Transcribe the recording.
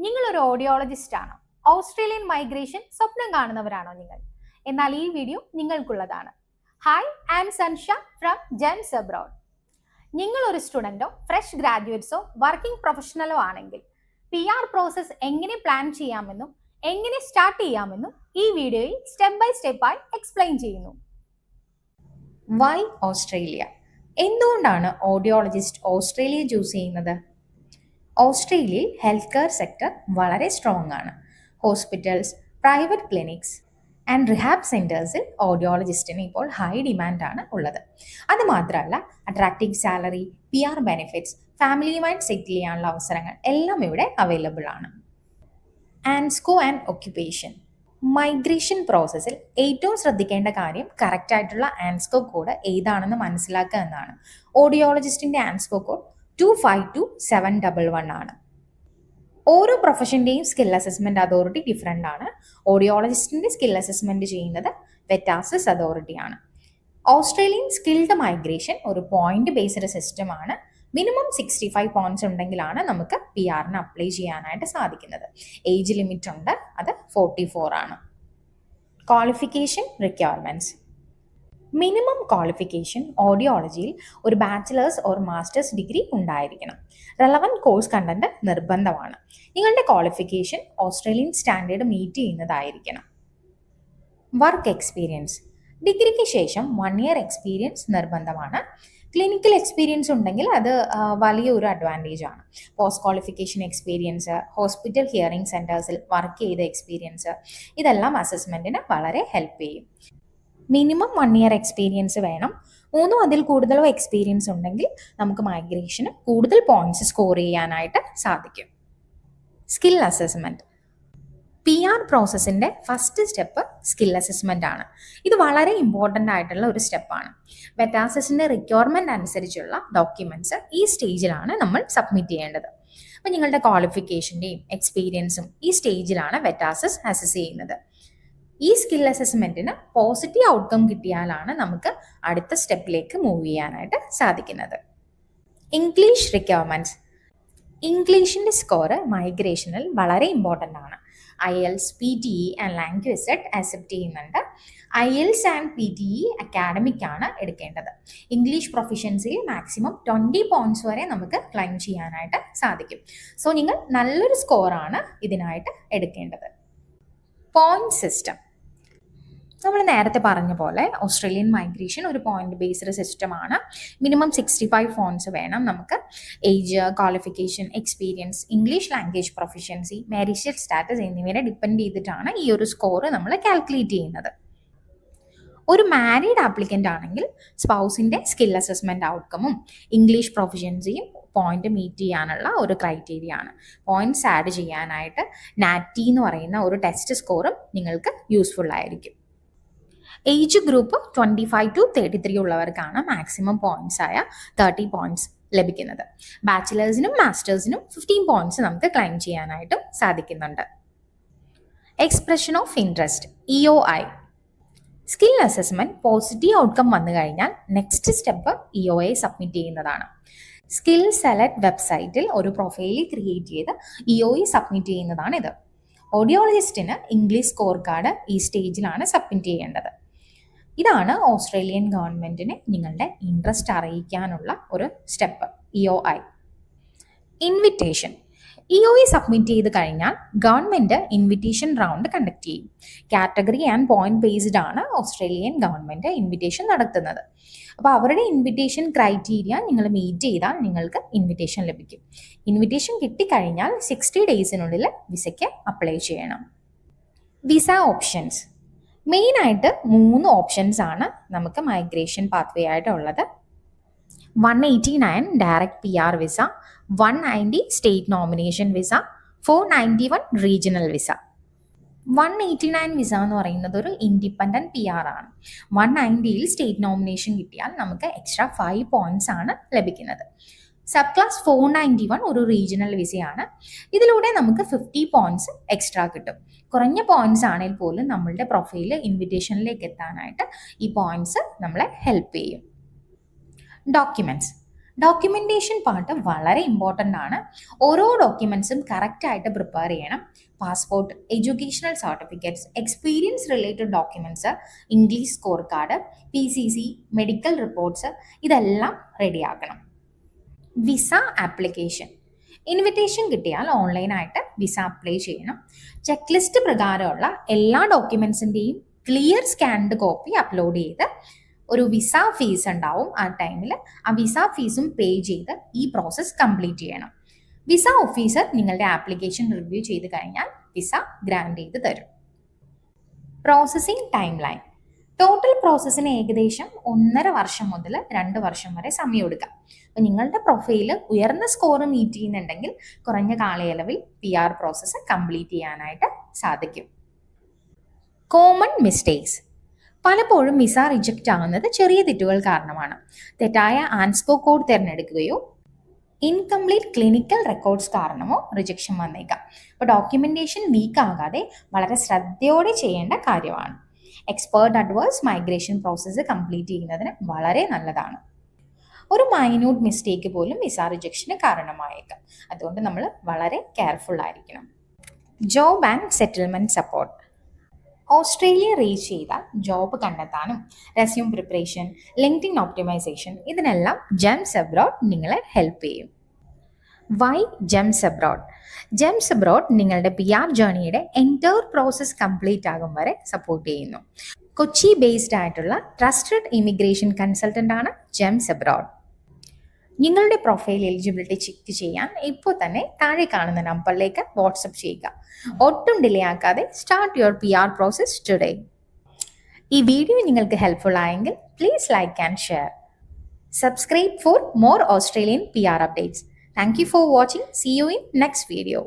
നിങ്ങളൊരു ഓഡിയോളജിസ്റ്റ് ആണോ? Australian migration സ്വപ്നം കാണുന്നവരാണോ നിങ്ങൾ? എന്നാൽ ഈ വീഡിയോ നിങ്ങൾക്കുള്ളതാണ്. Hi, I am Sansha from Gems Abroad. നിങ്ങൾ ഒരു സ്റ്റുഡൻറ്റോ ഫ്രഷ് ഗ്രാജുവേറ്റ്സോ വർക്കിംഗ് പ്രൊഫഷണലോ ആണെങ്കിൽ PR പ്രോസസ് എങ്ങനെ പ്ലാൻ ചെയ്യാമെന്നും എങ്ങനെ സ്റ്റാർട്ട് ചെയ്യാമെന്നും ഈ വീഡിയോയിൽ സ്റ്റെപ്പ് ബൈ സ്റ്റെപ്പായി എക്സ്പ്ലെയിൻ ചെയ്യുന്നു. Why Australia? എന്തുകൊണ്ടാണ് ഓഡിയോളജിസ്റ്റ് ഓസ്ട്രേലിയ ചൂസ് ചെയ്യുന്നത്? ഓസ്ട്രേലിയയിൽ ഹെൽത്ത് കെയർ സെക്ടർ വളരെ സ്ട്രോങ് ആണ്. Hospitals, private clinics and rehab സെൻറ്റേഴ്സിൽ ഓഡിയോളജിസ്റ്റിന് ഇപ്പോൾ ഹൈ ഡിമാൻഡാണ് ഉള്ളത്. അതുമാത്രമല്ല, അട്രാക്റ്റീവ് സാലറി, PR ബെനിഫിറ്റ്സ്, ഫാമിലിയുമായി സെറ്റിൽ ചെയ്യാനുള്ള അവസരങ്ങൾ എല്ലാം ഇവിടെ അവൈലബിൾ ആണ്. ആൻസ്കോ ആൻഡ് ഒക്യുപ്പേഷൻ. മൈഗ്രേഷൻ പ്രോസസ്സിൽ ഏറ്റവും ശ്രദ്ധിക്കേണ്ട കാര്യം കറക്റ്റായിട്ടുള്ള ആൻസ്കോ കോഡ് ഏതാണെന്ന് മനസ്സിലാക്കുക എന്നതാണ്. ഓഡിയോളജിസ്റ്റിൻ്റെ ആൻസ്കോ കോഡ് 252711 ആണ്. ഓരോ പ്രൊഫഷൻ്റെയും സ്കിൽ അസസ്മെൻറ്റ് അതോറിറ്റി ഡിഫറെൻ്റ് ആണ്. ഓഡിയോളജിസ്റ്റിൻ്റെ സ്കിൽ അസസ്മെൻറ്റ് ചെയ്യുന്നത് വെറ്റാസിസ് അതോറിറ്റിയാണ്. ഓസ്ട്രേലിയൻ സ്കിൽഡ് മൈഗ്രേഷൻ ഒരു പോയിന്റ് ബേസ്ഡ് സിസ്റ്റമാണ്. മിനിമം 65 പോയിന്റ്സ് ഉണ്ടെങ്കിലാണ് നമുക്ക് PR-ന് അപ്ലൈ ചെയ്യാനായിട്ട് സാധിക്കുന്നത്. ഏജ് ലിമിറ്റ് ഉണ്ട്, അത് 44 ആണ്. Qualification requirements. മിനിമം ക്വാളിഫിക്കേഷൻ ഓഡിയോളജിയിൽ ഒരു ബാച്ചിലേഴ്സ് ഓർ മാസ്റ്റേഴ്സ് ഡിഗ്രി ഉണ്ടായിരിക്കണം. റെലവൻറ്റ് കോഴ്സ് കണ്ടന്റ് നിർബന്ധമാണ്. നിങ്ങളുടെ ക്വാളിഫിക്കേഷൻ ഓസ്ട്രേലിയൻ സ്റ്റാൻഡേർഡ് മീറ്റ് ചെയ്യുന്നതായിരിക്കണം. Work experience. ഡിഗ്രിക്ക് ശേഷം 1 ഇയർ എക്സ്പീരിയൻസ് നിർബന്ധമാണ്. ക്ലിനിക്കൽ എക്സ്പീരിയൻസ് ഉണ്ടെങ്കിൽ അത് വലിയൊരു അഡ്വാൻറ്റേജ് ആണ്. Post qualification experience, hospital hearing സെൻറ്റേഴ്സിൽ വർക്ക് ചെയ്ത എക്സ്പീരിയൻസ്, ഇതെല്ലാം അസസ്മെൻറ്റിന് വളരെ ഹെൽപ്പ് ചെയ്യും. മിനിമം 1 ഇയർ എക്സ്പീരിയൻസ് വേണം. 3 അതിൽ കൂടുതലോ എക്സ്പീരിയൻസ് ഉണ്ടെങ്കിൽ നമുക്ക് മൈഗ്രേഷന് കൂടുതൽ പോയിന്റ്സ് സ്കോർ ചെയ്യാനായിട്ട് സാധിക്കും. Skill assessment. PR പ്രോസസ്സിൻ്റെ ഫസ്റ്റ് സ്റ്റെപ്പ് സ്കിൽ അസസ്മെൻ്റ് ആണ്. ഇത് വളരെ ഇമ്പോർട്ടൻ്റ് ആയിട്ടുള്ള ഒരു സ്റ്റെപ്പാണ്. വെറ്റാസിസിൻ്റെ റിക്വയർമെൻറ്റ് അനുസരിച്ചുള്ള ഡോക്യുമെൻറ്റ്സ് ഈ സ്റ്റേജിലാണ് നമ്മൾ സബ്മിറ്റ് ചെയ്യേണ്ടത്. അപ്പോൾ നിങ്ങളുടെ ക്വാളിഫിക്കേഷൻ്റെയും എക്സ്പീരിയൻസും ഈ സ്റ്റേജിലാണ് വെറ്റാസിസ് അസസ് ചെയ്യുന്നത്. ഈ സ്കിൽ അസസ്മെൻറ്റിന് പോസിറ്റീവ് ഔട്ട്കം കിട്ടിയാലാണ് നമുക്ക് അടുത്ത സ്റ്റെപ്പിലേക്ക് മൂവ് ചെയ്യാനായിട്ട് സാധിക്കുന്നത്. English requirements. ഇംഗ്ലീഷിൻ്റെ സ്കോറ് മൈഗ്രേഷനിൽ വളരെ ഇമ്പോർട്ടൻ്റ് ആണ്. IELTS, PTE and LanguageCert accept ചെയ്യുന്നുണ്ട്. IELTS ആൻഡ് PTE അക്കാഡമിക് ആണ് എടുക്കേണ്ടത്. ഇംഗ്ലീഷ് പ്രൊഫിഷ്യൻസിയിൽ മാക്സിമം 20 പോയിന്റ്സ് വരെ നമുക്ക് ക്ലൈം ചെയ്യാനായിട്ട് സാധിക്കും. സോ നിങ്ങൾ നല്ലൊരു സ്കോറാണ് ഇതിനായിട്ട് എടുക്കേണ്ടത്. Point system. നമ്മൾ നേരത്തെ പറഞ്ഞ പോലെ ഓസ്ട്രേലിയൻ മൈഗ്രേഷൻ ഒരു പോയിന്റ് ബേസ്ഡ് സിസ്റ്റമാണ്. മിനിമം 65 പോയിന്റ്സ് വേണം നമുക്ക്. Age, qualification, experience, English language proficiency, marital status എന്നിവയെ ഡിപ്പെൻഡ് ചെയ്തിട്ടാണ് ഈ ഒരു സ്കോർ നമ്മൾ കാൽക്കുലേറ്റ് ചെയ്യുന്നത്. ഒരു മാരീഡ് ആപ്ലിക്കൻ്റ് ആണെങ്കിൽ സ്പൗസിൻ്റെ സ്കിൽ അസസ്മെൻറ്റ് ഔട്ട്കമും ഇംഗ്ലീഷ് പ്രൊഫിഷ്യൻസിയും പോയിന്റ് മീറ്റ് ചെയ്യാനുള്ള ഒരു ക്രൈറ്റീരിയ ആണ്. പോയിന്റ്സ് ആഡ് ചെയ്യാനായിട്ട് NAT എന്ന് പറയുന്ന ഒരു ടെസ്റ്റ് സ്കോറും നിങ്ങൾക്ക് യൂസ്ഫുൾ ആയിരിക്കും. ഏജ് ഗ്രൂപ്പ് 25 to 33 ഉള്ളവർക്കാണ് മാക്സിമം പോയിന്റ്സ് ആയ 30 പോയിന്റ്സ് ലഭിക്കുന്നത്. ബാച്ചിലേഴ്സിനും മാസ്റ്റേഴ്സിനും 15 പോയിന്റ്സ് നമുക്ക് ക്ലൈം ചെയ്യാനായിട്ടും സാധിക്കുന്നുണ്ട്. Expression of interest, EOI. Skill assessment positive outcome വന്നു കഴിഞ്ഞാൽ നെക്സ്റ്റ് സ്റ്റെപ്പ് EOI സബ്മിറ്റ് ചെയ്യുന്നതാണ്. സ്കിൽ സെലക്ട് വെബ്സൈറ്റിൽ ഒരു പ്രൊഫൈൽ ക്രിയേറ്റ് ചെയ്ത് EOI സബ്മിറ്റ് ചെയ്യുന്നതാണ് ഇത്. ഓഡിയോളജിസ്റ്റിന് ഇംഗ്ലീഷ് സ്കോർ കാർഡ് ഈ സ്റ്റേജിലാണ് സബ്മിറ്റ് ചെയ്യേണ്ടത്. ഇതാണ് ഓസ്ട്രേലിയൻ ഗവൺമെൻറ്റിന് നിങ്ങളുടെ ഇൻട്രസ്റ്റ് അറിയിക്കാനുള്ള ഒരു step, EOI. Invitation. EOI submit ചെയ്ത് കഴിഞ്ഞാൽ ഗവൺമെൻറ് ഇൻവിറ്റേഷൻ റൗണ്ട് കണ്ടക്ട് ചെയ്യും. കാറ്റഗറി ആൻഡ് പോയിന്റ് ബേസ്ഡ് ആണ് ഓസ്ട്രേലിയൻ ഗവൺമെൻറ് ഇൻവിറ്റേഷൻ നടത്തുന്നത്. അപ്പോൾ അവരുടെ ഇൻവിറ്റേഷൻ ക്രൈറ്റീരിയ നിങ്ങൾ മീറ്റ് ചെയ്താൽ നിങ്ങൾക്ക് ഇൻവിറ്റേഷൻ ലഭിക്കും. ഇൻവിറ്റേഷൻ കിട്ടിക്കഴിഞ്ഞാൽ 60 ഡേയ്സിനുള്ളിൽ വിസയ്ക്ക് അപ്ലൈ ചെയ്യണം. Visa options. മെയിനായിട്ട് 3 ഓപ്ഷൻസ് ആണ് നമുക്ക് മൈഗ്രേഷൻ പാത്വേ ആയിട്ട് ഉള്ളത്. 189 direct PR visa, 190 state nomination visa, 491 regional visa. 189 visa എന്ന് പറയുന്നത് ഒരു ഇൻഡിപെൻഡൻറ്റ് PR ആണ്. 190യിൽ സ്റ്റേറ്റ് നോമിനേഷൻ കിട്ടിയാൽ നമുക്ക് എക്സ്ട്രാ 5 പോയിന്റ്സ് ആണ് ലഭിക്കുന്നത്. സബ് ക്ലാസ് 491 ഒരു റീജിയണൽ വിസയാണ്. ഇതിലൂടെ നമുക്ക് 50 പോയിന്റ്സ് എക്സ്ട്രാ കിട്ടും. കുറഞ്ഞ പോയിന്റ്സ് ആണെങ്കിൽ പോലും നമ്മളുടെ പ്രൊഫൈൽ ഇൻവിറ്റേഷനിലേക്ക് എത്താനായിട്ട് ഈ പോയിന്റ്സ് നമ്മളെ ഹെൽപ്പ് ചെയ്യും. ഡോക്യുമെന്റ്സ്. ഡോക്യുമെന്റേഷൻ പാർട്ട് വളരെ ഇമ്പോർട്ടൻ്റ് ആണ്. ഓരോ ഡോക്യുമെന്റ്സും കറക്റ്റായിട്ട് പ്രിപ്പയർ ചെയ്യണം. Passport, educational certificates, experience related documents, English score card, PCC, medical reports ഇതെല്ലാം റെഡിയാക്കണം. Visa application. ഇൻവിറ്റേഷൻ കിട്ടിയാൽ ഓൺലൈനായിട്ട് വിസ അപ്ലൈ ചെയ്യണം. ചെക്ക് ലിസ്റ്റ് പ്രകാരമുള്ള എല്ലാ ഡോക്യുമെന്റ്സിൻ്റെയും ക്ലിയർ സ്കാൻഡ് കോപ്പി അപ്ലോഡ് ചെയ്ത് ഒരു വിസ ഫീസ് ഉണ്ടാവും. ആ ടൈമിൽ ആ വിസ ഫീസും പേ ചെയ്ത് ഈ പ്രോസസ്സ് കംപ്ലീറ്റ് ചെയ്യണം. വിസ ഓഫീസർ നിങ്ങളുടെ ആപ്ലിക്കേഷൻ റിവ്യൂ ചെയ്ത് കഴിഞ്ഞാൽ വിസ ഗ്രാൻഡ് ചെയ്ത് തരും. Processing time line. ടോട്ടൽ പ്രോസസ്സിന് ഏകദേശം 1.5 വർഷം മുതൽ 2 വർഷം വരെ സമയം എടുക്കാം. അപ്പം നിങ്ങളുടെ പ്രൊഫൈല് ഉയർന്ന സ്കോർ മീറ്റ് ചെയ്യുന്നുണ്ടെങ്കിൽ കുറഞ്ഞ കാലയളവിൽ PR പ്രോസസ്സ് കംപ്ലീറ്റ് ചെയ്യാനായിട്ട് സാധിക്കും. Common mistakes. പലപ്പോഴും വിസ റിജക്റ്റ് ആകുന്നത് ചെറിയ തെറ്റുകൾ കാരണമാണ്. തെറ്റായ ആൻസ്കോ കോഡ് തിരഞ്ഞെടുക്കുകയോ ഇൻകംപ്ലീറ്റ് ക്ലിനിക്കൽ റെക്കോർഡ്സ് കാരണമോ റിജക്ഷൻ വന്നേക്കാം. അപ്പോൾ ഡോക്യുമെന്റേഷൻ വീക്ക് ആകാതെ വളരെ ശ്രദ്ധയോടെ ചെയ്യേണ്ട കാര്യമാണ്. Expert advice migration process complete ചെയ്യുന്നതിന് വളരെ നല്ലതാണ്. ഒരു മൈന്യൂട്ട് മിസ്റ്റേക്ക് പോലും വിസ റിജക്ഷന് കാരണമായേക്കാം. അതുകൊണ്ട് നമ്മൾ വളരെ കെയർഫുൾ ആയിരിക്കണം. Job and settlement support. Australia reach ചെയ്താൽ ജോബ് കണ്ടെത്താനും റെസ്യൂം പ്രിപ്പറേഷൻ, ലിങ്ക്ഡിൻ ഓപ്റ്റിമൈസേഷൻ ഇതിനെല്ലാം ജെംസ് അബ്രോഡ് നിങ്ങളെ ഹെൽപ്പ് ചെയ്യും. Y Gems Abroad? Gems Abroad നിങ്ങളുടെ PR ജേർണിയുടെ എൻറ്റയർ പ്രോസസ് കംപ്ലീറ്റ് ആകും വരെ സപ്പോർട്ട് ചെയ്യുന്നു. കൊച്ചി ബേസ്ഡ് ആയിട്ടുള്ള ട്രസ്റ്റഡ് ഇമിഗ്രേഷൻ കൺസൾട്ടൻ്റ് ആണ് ജെംസ് അബ്രോഡ്. നിങ്ങളുടെ പ്രൊഫൈൽ എലിജിബിലിറ്റി ചെക്ക് ചെയ്യാൻ ഇപ്പോൾ തന്നെ താഴെ കാണുന്ന നമ്പറിലേക്ക് വാട്സപ്പ് ചെയ്യുക. ഒട്ടും ഡിലേ ആക്കാതെ start your PR process today. ഈ വീഡിയോ നിങ്ങൾക്ക് ഹെൽപ്ഫുൾ ആയെങ്കിൽ please like and share. Subscribe for more Australian PR updates. Thank you for watching. See you in next video.